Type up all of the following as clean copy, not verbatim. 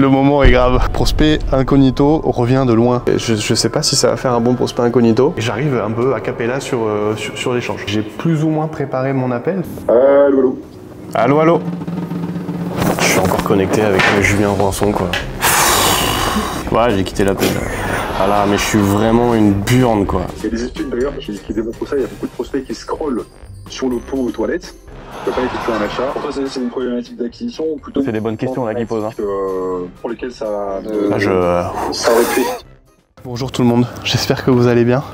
Le moment est grave. Prospect incognito revient de loin. Je sais pas si ça va faire un bon prospect incognito. J'arrive un peu a cappella sur l'échange. J'ai plus ou moins préparé mon appel. Allô, allô. Allô, allô. Je suis encore connecté avec Julien Roinson, quoi. Ouais, j'ai quitté l'appel. Voilà, mais je suis vraiment une burne, quoi. Il y a des études d'ailleurs qui démontrent ça. Il y a beaucoup de prospects qui scrollent sur l'auto aux toilettes. Ne peut pas effectuer un achat. Pourquoi c'est une problématique d'acquisition ou plutôt? C'est des bonnes questions là qu'il pose. Hein. Pour lesquelles ça aurait pu. Bonjour tout le monde, j'espère que vous allez bien.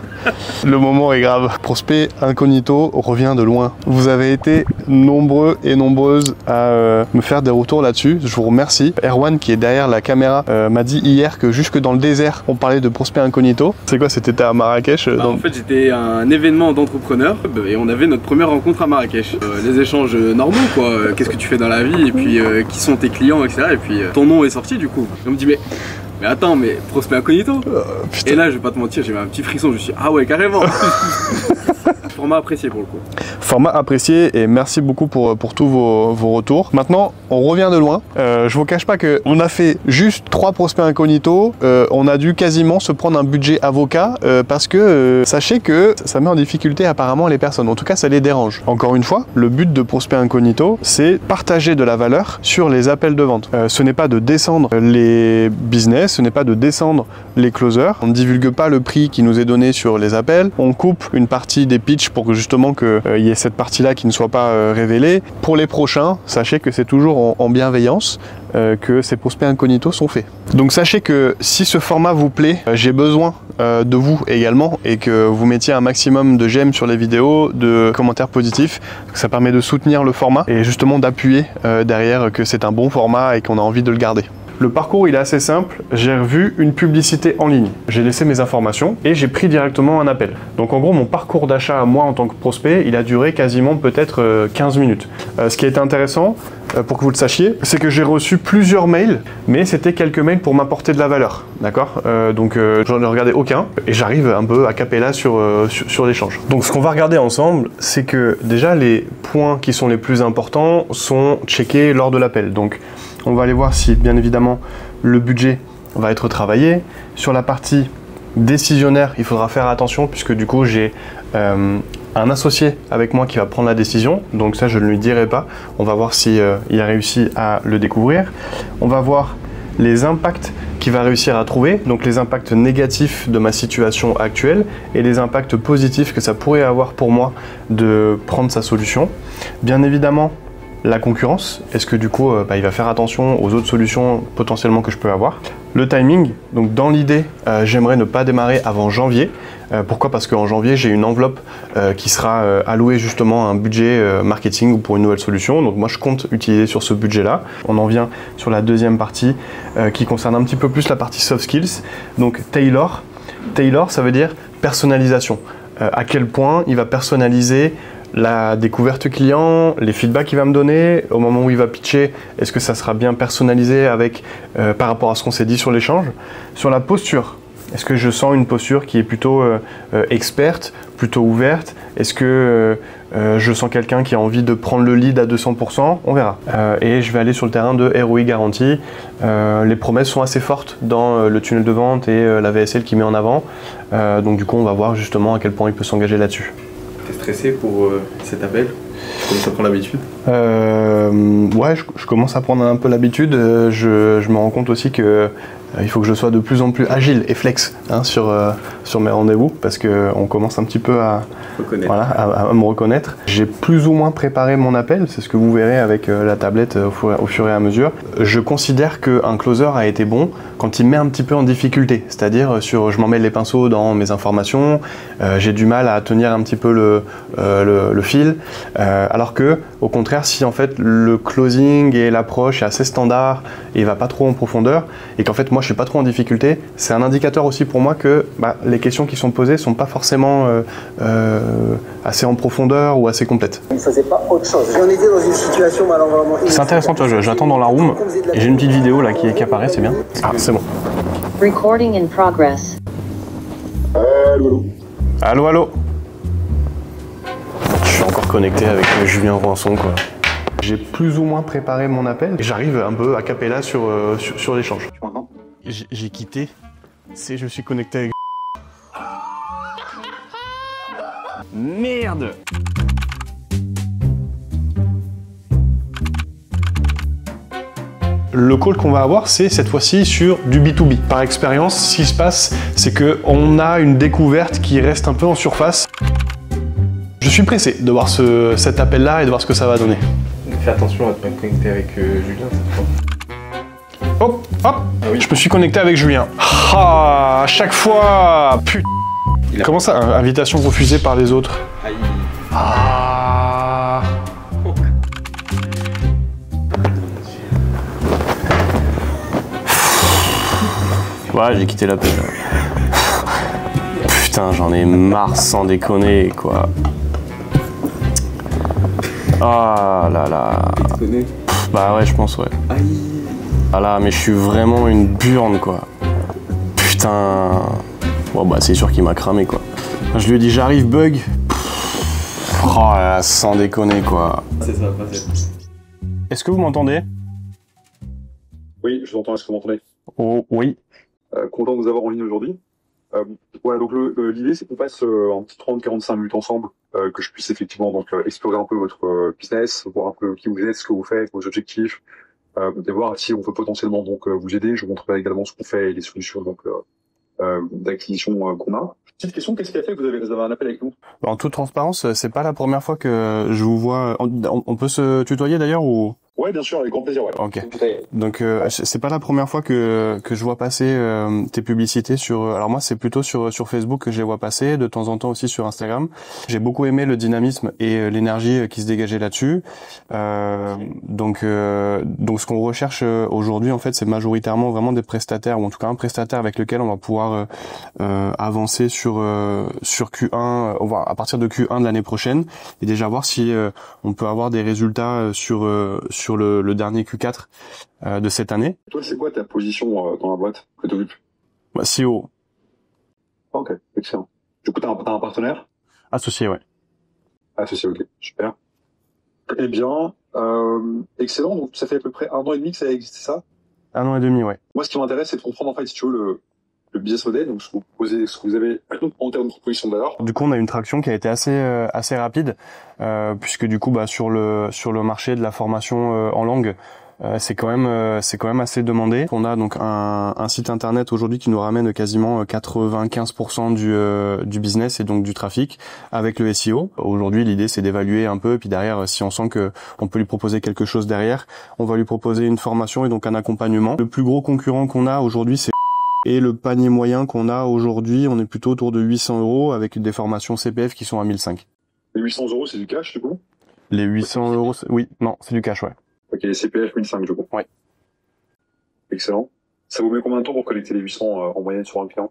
Le moment est grave. Prospect incognito revient de loin. Vous avez été nombreux et nombreuses à me faire des retours là-dessus. Je vous remercie. Erwan, qui est derrière la caméra, m'a dit hier que jusque dans le désert, on parlait de prospect incognito. C'est quoi, c'était à Marrakech En fait, j'étais à un événement d'entrepreneurs et on avait notre première rencontre à Marrakech. Les échanges normaux, quoi. Qu'est-ce que tu fais dans la vie et puis qui sont tes clients, etc. Et puis ton nom est sorti du coup. Et on me dit mais attends, mais prospect incognito. Et là, je vais pas te mentir, j'ai eu un petit frisson, je me suis dit, ah ouais, carrément. Format apprécié pour le coup. Format apprécié et merci beaucoup pour tous vos retours. Maintenant, on revient de loin. Je vous cache pas qu'on a fait juste 3 prospects incognito. On a dû quasiment se prendre un budget avocat parce que sachez que ça met en difficulté apparemment les personnes. En tout cas, ça les dérange. Encore une fois, le but de prospect incognito, c'est partager de la valeur sur les appels de vente. Ce n'est pas de descendre les business, ce n'est pas de descendre les closers. On ne divulgue pas le prix qui nous est donné sur les appels. On coupe une partie des pitchs pour que justement qu'il y ait cette partie-là qui ne soit pas révélée. Pour les prochains, sachez que c'est toujours en bienveillance que ces prospects incognito sont faits. Donc sachez que si ce format vous plaît, j'ai besoin de vous également et que vous mettiez un maximum de j'aime sur les vidéos, de commentaires positifs. Ça permet de soutenir le format et justement d'appuyer derrière que c'est un bon format et qu'on a envie de le garder. Le parcours il est assez simple, j'ai revu une publicité en ligne, j'ai laissé mes informations et j'ai pris directement un appel. Donc en gros mon parcours d'achat à moi en tant que prospect, il a duré quasiment peut-être 15 minutes. Ce qui a été intéressant, pour que vous le sachiez, c'est que j'ai reçu plusieurs mails, mais c'était quelques mails pour m'apporter de la valeur, d'accord? Donc j'en ai regardé aucun et j'arrive un peu a cappella sur l'échange. Donc ce qu'on va regarder ensemble, c'est que déjà les points qui sont les plus importants sont checkés lors de l'appel. Donc on va aller voir si bien évidemment le budget va être travaillé. Sur la partie décisionnaire, il faudra faire attention puisque du coup j'ai un associé avec moi qui va prendre la décision, donc ça je ne lui dirai pas. On va voir si il a réussi à le découvrir. On va voir les impacts qu'il va réussir à trouver, donc les impacts négatifs de ma situation actuelle et les impacts positifs que ça pourrait avoir pour moi de prendre sa solution. Bien évidemment, la concurrence, est-ce que du coup il va faire attention aux autres solutions potentiellement que je peux avoir. Le timing, donc dans l'idée j'aimerais ne pas démarrer avant janvier. Pourquoi? Parce qu'en janvier j'ai une enveloppe qui sera allouée justement à un budget marketing ou pour une nouvelle solution. Donc moi je compte utiliser sur ce budget là. On en vient sur la deuxième partie qui concerne un petit peu plus la partie soft skills. Donc tailor, ça veut dire personnalisation. À quel point il va personnaliser la découverte client, les feedbacks qu'il va me donner, au moment où il va pitcher, est-ce que ça sera bien personnalisé avec, par rapport à ce qu'on s'est dit sur l'échange. Sur la posture, est-ce que je sens une posture qui est plutôt experte, plutôt ouverte? Est-ce que je sens quelqu'un qui a envie de prendre le lead à 200%? On verra. Et je vais aller sur le terrain de ROI garantie. Les promesses sont assez fortes dans le tunnel de vente et la VSL qui met en avant. Donc du coup, on va voir justement à quel point il peut s'engager là-dessus. T'es stressé pour cet appel? Tu commences à prendre l'habitude? Ouais, je commence à prendre un peu l'habitude. Je me rends compte aussi que il faut que je sois de plus en plus agile et flex hein, sur mes rendez-vous parce qu'on commence un petit peu à me reconnaître. J'ai plus ou moins préparé mon appel, c'est ce que vous verrez avec la tablette au fur et à mesure. Je considère qu'un closer a été bon quand il me met un petit peu en difficulté, c'est-à-dire je m'en mêle les pinceaux dans mes informations, j'ai du mal à tenir un petit peu le fil, alors que au contraire si en fait le closing et l'approche est assez standard et il va pas trop en profondeur et qu'en fait moi je suis pas trop en difficulté, c'est un indicateur aussi pour moi que les questions qui sont posées sont pas forcément assez en profondeur ou assez complètes. Il faisait pas autre chose. J'en étais dans une situation malheureusement. C'est intéressant, tu vois, j'attends dans la room et j'ai une petite vidéo là qui apparaît, c'est bien. Ah, c'est bon. Recording in progress. Allô, allô. Allô, allô. Je suis encore connecté avec Julien Roinson, quoi. J'ai plus ou moins préparé mon appel et j'arrive un peu a cappella sur l'échange. Tu m'entends? J'ai quitté. Je suis connecté avec... Merde! Le call qu'on va avoir, c'est cette fois-ci sur du B2B. Par expérience, ce qui se passe, c'est qu'on a une découverte qui reste un peu en surface. Je suis pressé de voir cet appel-là et de voir ce que ça va donner. Fais attention à te connecter avec Julien cette fois. Hop, hop, Ah oui. je me suis connecté avec Julien. Ah, à chaque fois, putain. Comment ça, invitation refusée par les autres? Aïe. Ah. Ouais, j'ai quitté l'appel. Putain, j'en ai marre sans déconner, quoi. Ah là là. Bah ouais, je pense, ouais. Aïe. Ah là, mais je suis vraiment une burne, quoi. Putain. Bon, bah c'est sûr qu'il m'a cramé, quoi. Je lui ai dit j'arrive, bug. Oh là là, sans déconner, quoi. C'est ça, passer. Est-ce que vous m'entendez? Oui, je vous entends, est-ce que vous m'entendez? Oh, oui. Content de vous avoir en ligne aujourd'hui. Ouais, donc l'idée c'est qu'on passe un petit 30-45 minutes ensemble, que je puisse effectivement donc explorer un peu votre business, voir un peu qui vous êtes, ce que vous faites, vos objectifs, et voir si on peut potentiellement donc vous aider. Je vous montrerai également ce qu'on fait et les solutions donc d'acquisition qu'on a. Petite question, qu'est-ce qui a fait que vous avez un appel avec nous? En toute transparence, c'est pas la première fois que je vous vois. On peut se tutoyer d'ailleurs ou? Ouais, bien sûr, avec grand plaisir. Ouais. Ok. Donc c'est pas la première fois que je vois passer tes publicités sur. Alors moi c'est plutôt sur Facebook que je les vois passer, de temps en temps aussi sur Instagram. J'ai beaucoup aimé le dynamisme et l'énergie qui se dégageait là-dessus. Donc ce qu'on recherche aujourd'hui en fait c'est majoritairement vraiment des prestataires ou en tout cas un prestataire avec lequel on va pouvoir avancer sur Q1, on va à partir de Q1 de l'année prochaine et déjà voir si on peut avoir des résultats sur le dernier Q4 de cette année. Toi, c'est quoi ta position dans la boîte que tu occupes? Bah, CEO. Ok, excellent. Du coup, t'as un partenaire? Associé, ouais. Associé, ok, super. Eh bien, excellent. Donc, ça fait à peu près 1 an et demi que ça a existé, ça? 1 an et demi, ouais. Moi, ce qui m'intéresse, c'est de comprendre, en fait, si tu veux, le business model, donc ce que vous avez en termes de proposition de valeur. Du coup, on a une traction qui a été assez rapide, puisque du coup, bah, sur le marché de la formation en langue, c'est quand même assez demandé. On a donc un site internet aujourd'hui qui nous ramène quasiment 95% du business et donc du trafic avec le SEO. Aujourd'hui, l'idée c'est d'évaluer un peu, puis derrière, si on sent que on peut lui proposer quelque chose derrière, on va lui proposer une formation et donc un accompagnement. Le plus gros concurrent qu'on a aujourd'hui, c'est et le panier moyen qu'on a aujourd'hui, on est plutôt autour de 800 € avec des formations CPF qui sont à 1005. Les 800 €, c'est du cash, du coup? Les 800 €, oui, non, c'est du cash, ouais. Ok, les CPF 1005, du coup. Ouais. Excellent. Ça vous met combien de temps pour collecter les 800 en moyenne sur un client?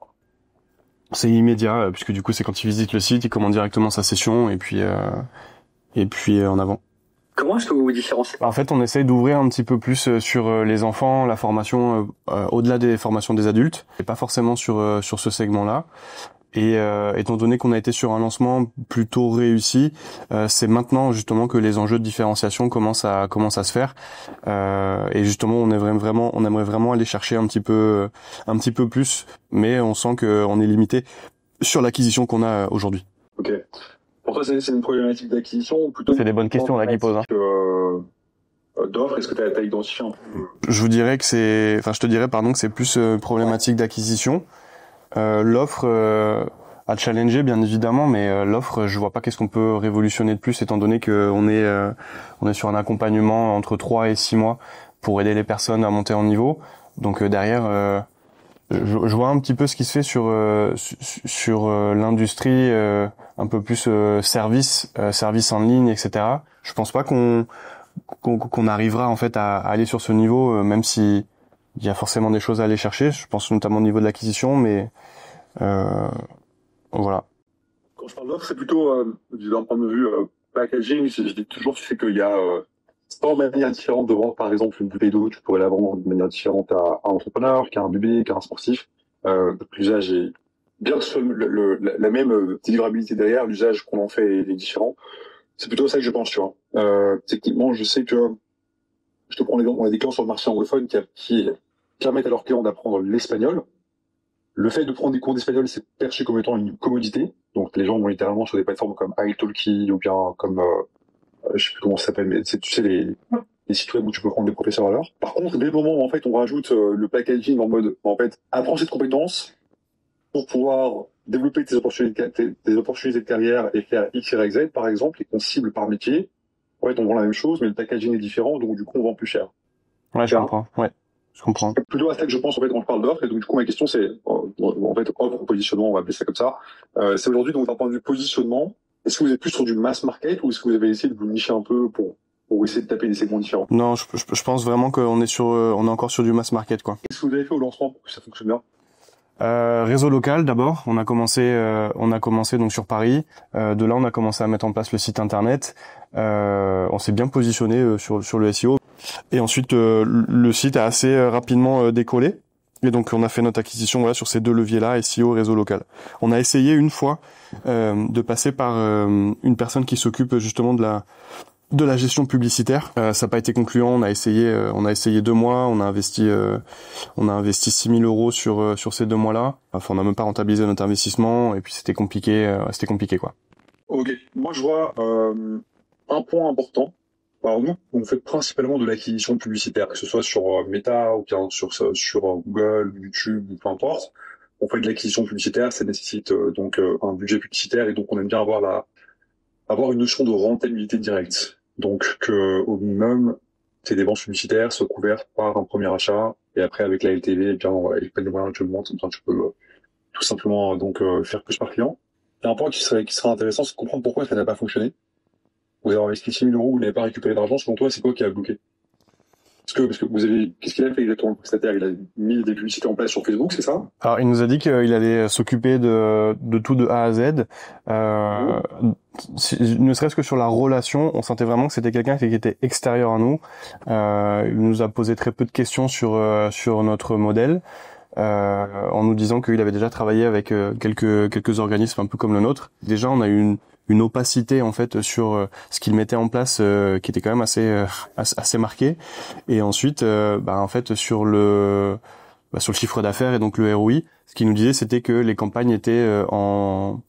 C'est immédiat, puisque du coup, c'est quand il visite le site, il commande directement sa session, et puis en avant. Comment est-ce que vous vous différenciez? En fait, on essaye d'ouvrir un petit peu plus sur les enfants, la formation au-delà des formations des adultes, et pas forcément sur ce segment-là. Et étant donné qu'on a été sur un lancement plutôt réussi, c'est maintenant justement que les enjeux de différenciation commencent à se faire. Et justement, on aimerait vraiment aller chercher un petit peu plus, mais on sent qu'on est limité sur l'acquisition qu'on a aujourd'hui. Ok. Pour toi, c'est une problématique d'acquisition ou plutôt? C'est des bonnes questions là qui posent. D'offres, est-ce que tu as identifié un peu? Je te dirais que c'est plus problématique d'acquisition. L'offre à challenger bien évidemment, mais l'offre, je vois pas qu'est-ce qu'on peut révolutionner de plus étant donné que on est sur un accompagnement entre 3 et 6 mois pour aider les personnes à monter en niveau. Donc derrière, je vois un petit peu ce qui se fait sur l'industrie, un peu plus service en ligne, etc. Je pense pas qu'on arrivera en fait à aller sur ce niveau, même si il y a forcément des choses à aller chercher. Je pense notamment au niveau de l'acquisition, mais voilà. Quand je parle d'offre, c'est plutôt d'un point de vue packaging. Je dis toujours, tu sais qu'il y a 100 manières différentes de vendre, par exemple, une bouteille d'eau. Tu pourrais la vendre de manière différente à un entrepreneur, qu'à un bébé, qu'à un sportif. L'usage est bien que ce soit la même délivrabilité derrière, l'usage qu'on en fait est différent. C'est plutôt ça que je pense, tu vois. Techniquement, je sais que, je te prends l'exemple, on a des clients sur le marché anglophone qui permettent à leurs clients d'apprendre l'espagnol. Le fait de prendre des cours d'espagnol, c'est perçu comme étant une commodité. Donc, les gens vont littéralement sur des plateformes comme italki ou bien comme, je sais plus comment ça s'appelle, mais c'est, tu sais, les sites web où tu peux prendre des professeurs à l'heure. Par contre, dès le moment où, en fait, on rajoute le packaging en mode, en fait, apprends cette compétence pour pouvoir développer tes opportunités de carrière et faire X, Y, Z, par exemple, et qu'on cible par métier. En fait, on vend la même chose, mais le packaging est différent, donc du coup, on vend plus cher. Ouais, je comprends. Ouais, je comprends. C'est plutôt à ça que je pense, en fait, quand je parle d'offre. Et donc, du coup, ma question, c'est, en fait, offre, positionnement, on va appeler ça comme ça. C'est aujourd'hui, donc, d'un point de vue positionnement, est-ce que vous êtes plus sur du mass market ou est-ce que vous avez essayé de vous nicher un peu pour essayer de taper des segments différents? Non, je pense vraiment qu'on est on est encore sur du mass market, quoi. Qu'est-ce que vous avez fait au lancement pour que ça fonctionne bien? Réseau local d'abord, on a commencé donc sur Paris. De là, on a commencé à mettre en place le site internet. On s'est bien positionné sur le SEO. Et ensuite, le site a assez rapidement décollé. Et donc, on a fait notre acquisition voilà sur ces deux leviers-là, SEO, réseau local. On a essayé une fois de passer par une personne qui s'occupe justement de la gestion publicitaire. Ça n'a pas été concluant. On a essayé 2 mois. On a investi 6 000 euros sur ces 2 mois-là. Enfin, on n'a même pas rentabilisé notre investissement. Et puis c'était compliqué quoi. Ok. Moi, je vois un point important. Alors nous, on fait principalement de l'acquisition publicitaire, que ce soit sur Meta ou bien sur Google, YouTube, ou peu importe. On fait de l'acquisition publicitaire, ça nécessite donc un budget publicitaire et donc on aime bien avoir une notion de rentabilité directe. Donc que au minimum, tes dépenses publicitaires soient couvertes par un premier achat et après avec la LTV, et bien voilà, avec les moyens que tu montes, tu peux tout simplement donc faire plus par client. Et un point qui serait intéressant, c'est de comprendre pourquoi ça n'a pas fonctionné. Vous avez investi 6 000 euros, vous n'avez pas récupéré d'argent, selon toi, c'est quoi qui a bloqué? Parce que qu'est-ce qu'il a fait exactement, le prestataire? Il a mis des publicités en place sur Facebook, c'est ça? Alors, il nous a dit qu'il allait s'occuper de tout de A à Z. Ne serait-ce que sur la relation, on sentait vraiment que c'était quelqu'un qui était extérieur à nous. Il nous a posé très peu de questions sur notre modèle. En nous disant qu'il avait déjà travaillé avec quelques organismes un peu comme le nôtre. Déjà, on a eu une opacité en fait sur ce qu'il mettait en place qui était quand même assez marqué. Et ensuite, en fait sur le chiffre d'affaires et donc le ROI, ce qu'il nous disait c'était que les campagnes étaient en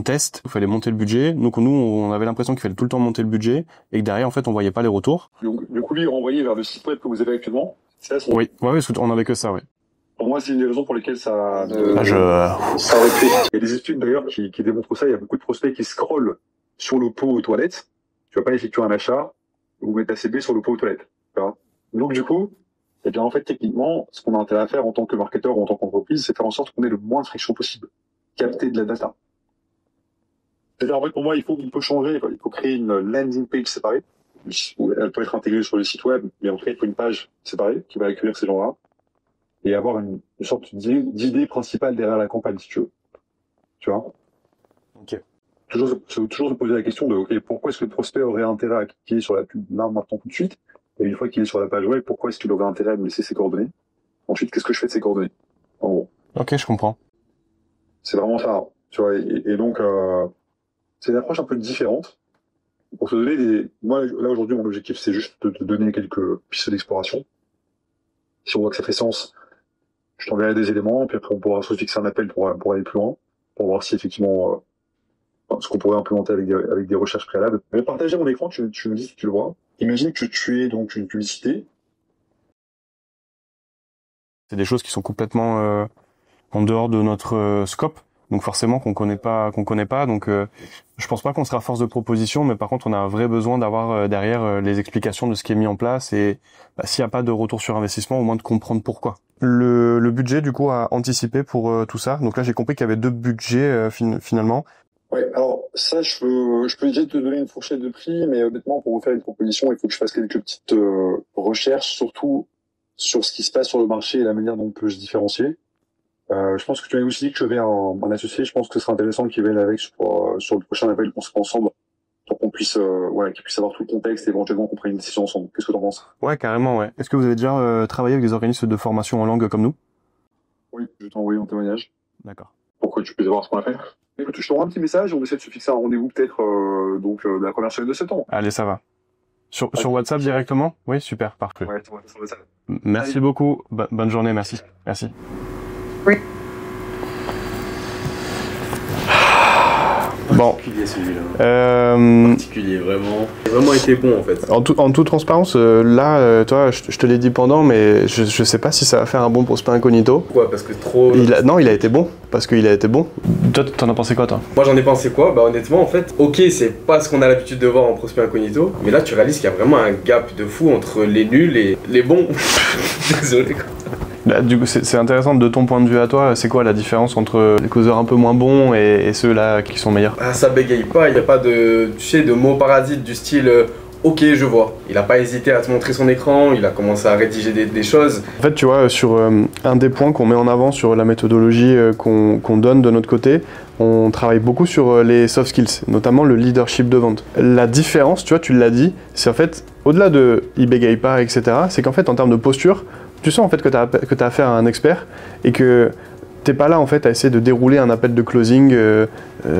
test, il fallait monter le budget. Donc nous, on avait l'impression qu'il fallait tout le temps monter le budget et que derrière en fait on voyait pas les retours. Donc du coup, lui, il renvoyait vers le site web que vous avez actuellement. C'est ça, Oui, on avait que ça, oui. Pour moi, c'est une des raisons pour lesquelles ça aurait pu. Il y a des études d'ailleurs qui démontrent ça. Il y a beaucoup de prospects qui scrollent sur le pot aux toilettes. Tu vas pas effectuer un achat, vous mettez ACB sur le pot aux toilettes. Donc du coup, eh bien en fait techniquement, ce qu'on a intérêt à faire en tant que marketeur ou en tant qu'entreprise, c'est faire en sorte qu'on ait le moins de friction possible, capter de la data. C'est-à-dire en fait pour moi, on peut changer, il faut créer une landing page séparée. Elle peut être intégrée sur le site web, mais en fait il faut une page séparée qui va accueillir ces gens-là. Et avoir une sorte d'idée principale derrière la campagne, si tu veux. Tu vois? Ok. Toujours se poser la question de, ok, pourquoi est-ce que le prospect aurait intérêt à cliquer sur la pub là, maintenant, tout de suite? Et une fois qu'il est sur la page web, pourquoi est-ce qu'il aurait intérêt à me laisser ses coordonnées? Ensuite, qu'est-ce que je fais de ces coordonnées? En gros. Ok, je comprends. C'est vraiment ça. Tu vois? Et donc, c'est une approche un peu différente. Pour te donner moi, là, aujourd'hui, mon objectif, c'est juste de te donner quelques pistes d'exploration. Si on voit que ça fait sens, je t'enverrai des éléments, puis après on pourra se fixer un appel pour aller plus loin, pour voir si effectivement ce qu'on pourrait implémenter avec des recherches préalables. Mais partager mon écran, tu me dis si tu le vois. Imagine que tu es donc une publicité. C'est des choses qui sont complètement en dehors de notre scope. Donc forcément qu'on connaît pas. Donc je pense pas qu'on sera force de proposition, mais par contre on a un vrai besoin d'avoir derrière les explications de ce qui est mis en place et s'il n'y a pas de retour sur investissement, au moins de comprendre pourquoi. Le budget du coup à anticiper pour tout ça. Donc là j'ai compris qu'il y avait 2 budgets finalement. Ouais, alors ça je peux déjà te donner une fourchette de prix, mais honnêtement pour vous faire une proposition, il faut que je fasse quelques petites recherches, surtout sur ce qui se passe sur le marché et la manière dont on peut se différencier. Je pense que tu m'avais aussi dit que je vais un associé. Je pense que ce serait intéressant qu'il vienne avec sur le prochain appel qu'on se fait ensemble, pour qu'on puisse, qu'il puisse avoir tout le contexte et éventuellement qu'on prenne une décision ensemble. Qu'est-ce que t'en penses? Ouais, carrément, ouais. Est-ce que vous avez déjà travaillé avec des organismes de formation en langue comme nous? Oui, je vais t'envoyer un témoignage. D'accord. Pour que tu peux voir ce qu'on a fait. Écoute, je t'envoie un petit message et on essaie de se fixer un rendez-vous peut-être de la première semaine de septembre. Allez, ça va. Sur WhatsApp directement? Oui, super, parfait. Ouais, sur WhatsApp. Merci Allez. beaucoup. Bonne journée, merci. Merci. Bon. Particulier celui-là. Particulier, vraiment. Il a vraiment été bon en fait. En toute transparence, toi, je te l'ai dit pendant, mais je sais pas si ça va faire un bon prospect incognito. Pourquoi? Parce que trop. Non, il a été bon. Parce qu'il a été bon. Toi, t'en as pensé quoi, toi? Moi, j'en ai pensé quoi? Bah, honnêtement, en fait, ok, c'est pas ce qu'on a l'habitude de voir en prospect incognito, mais là, tu réalises qu'il y a vraiment un gap de fou entre les nuls et les bons. Désolé, quoi. Là, du coup, c'est intéressant de ton point de vue à toi. C'est quoi la différence entre les causeurs un peu moins bons et ceux-là qui sont meilleurs? Ah, ça bégaye pas, il n'y a pas de, tu sais, de mots parasites du style ok, je vois. Il a pas hésité à te montrer son écran, il a commencé à rédiger des choses. En fait, tu vois, sur un des points qu'on met en avant sur la méthodologie qu'on donne de notre côté, on travaille beaucoup sur les soft skills, notamment le leadership de vente. La différence, tu vois, tu l'as dit, c'est en fait, au-delà de il bégaye pas, etc., c'est qu'en fait, en termes de posture, tu sens en fait que tu as affaire à un expert et que t'es pas là en fait à essayer de dérouler un appel de closing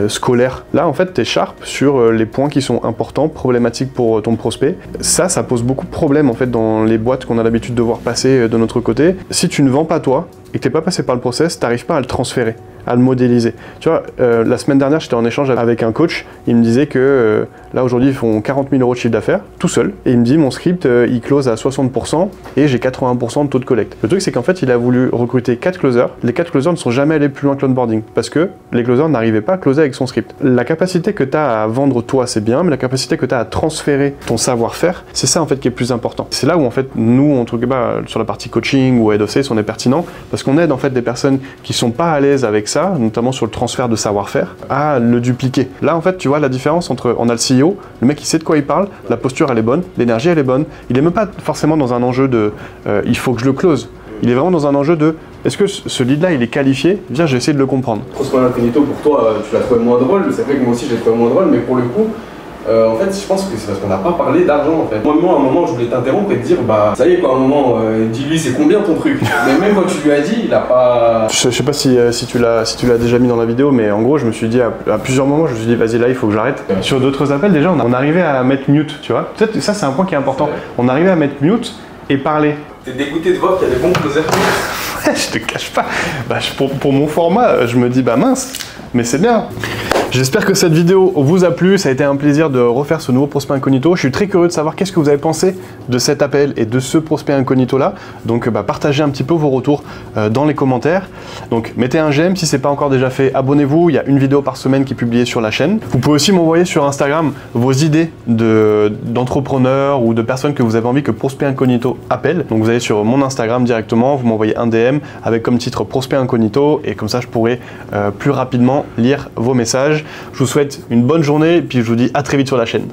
scolaire. Là en fait t'es sharp sur les points qui sont importants, problématiques pour ton prospect. Ça pose beaucoup de problèmes en fait dans les boîtes qu'on a l'habitude de voir passer de notre côté. Si tu ne vends pas toi et que t'es pas passé par le process, t'arrives pas à le transférer, à le modéliser. Tu vois, la semaine dernière j'étais en échange avec un coach, il me disait que là aujourd'hui ils font 40 000 € de chiffre d'affaires, tout seul, et il me dit mon script il close à 60% et j'ai 80% de taux de collecte. Le truc c'est qu'en fait il a voulu recruter 4 closers, les 4 closers ne sont jamais allés plus loin que l'onboarding, parce que les closers n'arrivaient pas à closer avec son script. La capacité que tu as à vendre toi c'est bien, mais la capacité que tu as à transférer ton savoir-faire, c'est ça en fait qui est plus important. C'est là où en fait nous, en tout cas sur la partie coaching ou head of sales, on est pertinent, parce qu'on aide en fait des personnes qui sont pas à l'aise avec ça, notamment sur le transfert de savoir-faire, à le dupliquer. Là en fait tu vois la différence entre, on a le CEO, le mec il sait de quoi il parle, la posture elle est bonne, l'énergie elle est bonne, il est même pas forcément dans un enjeu de il faut que je le close, il est vraiment dans un enjeu de est-ce que ce lead là il est qualifié, viens j'ai essayé de le comprendre. Prospect incognito pour toi tu l'as trouvé moins drôle, c'est vrai que moi aussi je l'ai trouvé moins drôle, mais pour le coup en fait, je pense que c'est parce qu'on n'a pas parlé d'argent en fait. Moi, à un moment, je voulais t'interrompre et te dire, bah, ça y est quoi, à un moment, dis-lui c'est combien ton truc. Mais même quand tu lui as dit, il a pas. Je sais pas si tu l'as déjà mis dans la vidéo, mais en gros, je me suis dit à plusieurs moments, je me suis dit, vas-y là, il faut que j'arrête. Ouais. Sur d'autres appels, déjà, on arrivait à mettre mute, tu vois. Peut-être ça, c'est un point qui est important. On arrivait à mettre mute et parler. T'es dégoûté de voir qu'il y a des bons closers. Je te cache pas. Bah, pour mon format, je me dis, bah mince, mais c'est bien. J'espère que cette vidéo vous a plu, ça a été un plaisir de refaire ce nouveau prospect incognito. Je suis très curieux de savoir qu'est-ce que vous avez pensé de cet appel et de ce prospect incognito là. Donc partagez un petit peu vos retours dans les commentaires. Donc mettez un j'aime si ce n'est pas encore déjà fait, abonnez-vous, il y a une vidéo par semaine qui est publiée sur la chaîne. Vous pouvez aussi m'envoyer sur Instagram vos idées d'entrepreneurs ou de personnes que vous avez envie que prospect incognito appelle. Donc vous allez sur mon Instagram directement, vous m'envoyez un DM avec comme titre prospect incognito et comme ça je pourrai plus rapidement lire vos messages. Je vous souhaite une bonne journée et puis je vous dis à très vite sur la chaîne.